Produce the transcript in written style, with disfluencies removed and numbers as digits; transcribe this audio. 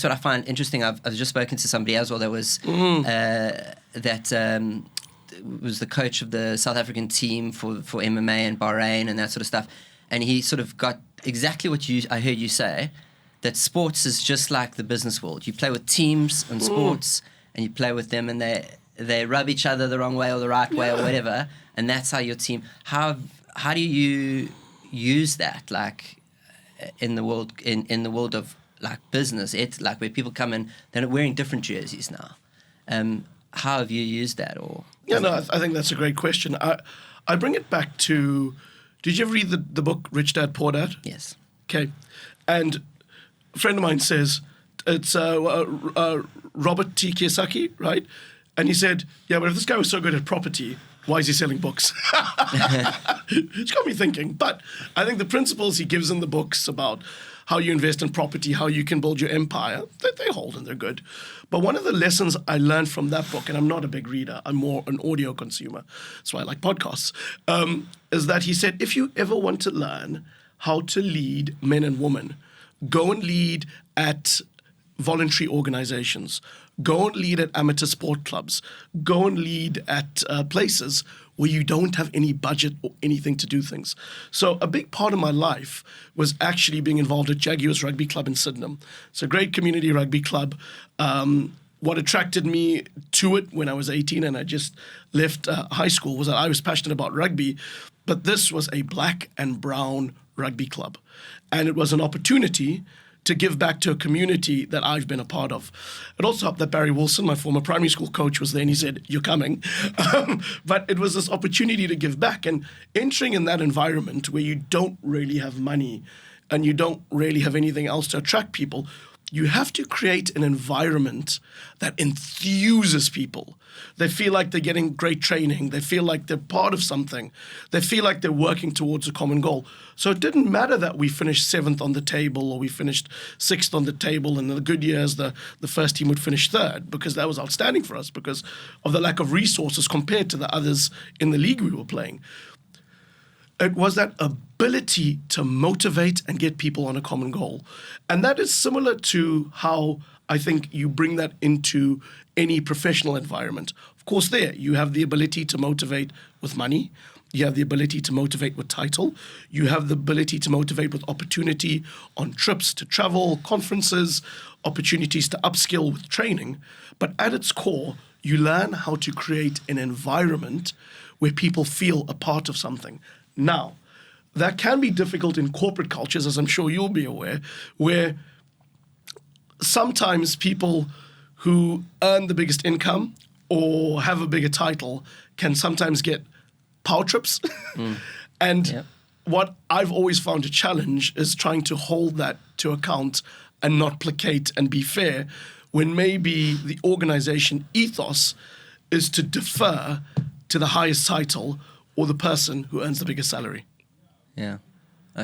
what I find interesting. I've just spoken to somebody as well that was was the coach of the South African team for MMA and Bahrain and that sort of stuff, and he sort of got exactly what I heard you say, that sports is just like the business world. You play with teams and sports, and you play with them, and they rub each other the wrong way or the right way or whatever, and that's how your team. How do you use that, like in the world of like business? It's like where people come in, they're wearing different jerseys now. How have you used that? Or I think that's a great question. I bring it back to. Did you ever read the book Rich Dad Poor Dad? Yes. Okay, and a friend of mine says it's Robert T. Kiyosaki, right? And he said, yeah, but if this guy was so good at property, why is he selling books? It's got me thinking. But I think the principles he gives in the books about how you invest in property, how you can build your empire, they hold and they're good. But one of the lessons I learned from that book, and I'm not a big reader, I'm more an audio consumer, that's why I like podcasts, is that he said, if you ever want to learn how to lead men and women, go and lead at voluntary organizations, go and lead at amateur sport clubs, go and lead at places where you don't have any budget or anything to do things. So a big part of my life was actually being involved at Jaguars Rugby Club in Sydenham. It's a great community rugby club. What attracted me to it when I was 18 and I just left high school was that I was passionate about rugby, but this was a black and brown rugby club. And it was an opportunity to give back to a community that I've been a part of. It also helped that Barry Wilson, my former primary school coach, was there and he said, you're coming. But it was this opportunity to give back. And entering in that environment where you don't really have money and you don't really have anything else to attract people, you have to create an environment that enthuses people. They feel like they're getting great training. They feel like they're part of something. They feel like they're working towards a common goal. So it didn't matter that we finished 7th on the table or we finished 6th on the table. And in the good years, the first team would finish 3rd because that was outstanding for us because of the lack of resources compared to the others in the league we were playing. It was that ability to motivate and get people on a common goal. And that is similar to how I think you bring that into any professional environment. Of course, there you have the ability to motivate with money. You have the ability to motivate with title. You have the ability to motivate with opportunity on trips to travel, conferences, opportunities to upskill with training. But at its core, you learn how to create an environment where people feel a part of something. Now, that can be difficult in corporate cultures, as I'm sure you'll be aware, where sometimes people who earn the biggest income or have a bigger title can sometimes get power trips. And what I've always found a challenge is trying to hold that to account and not placate and be fair when maybe the organization ethos is to defer to the highest title or the person who earns the biggest salary. Yeah.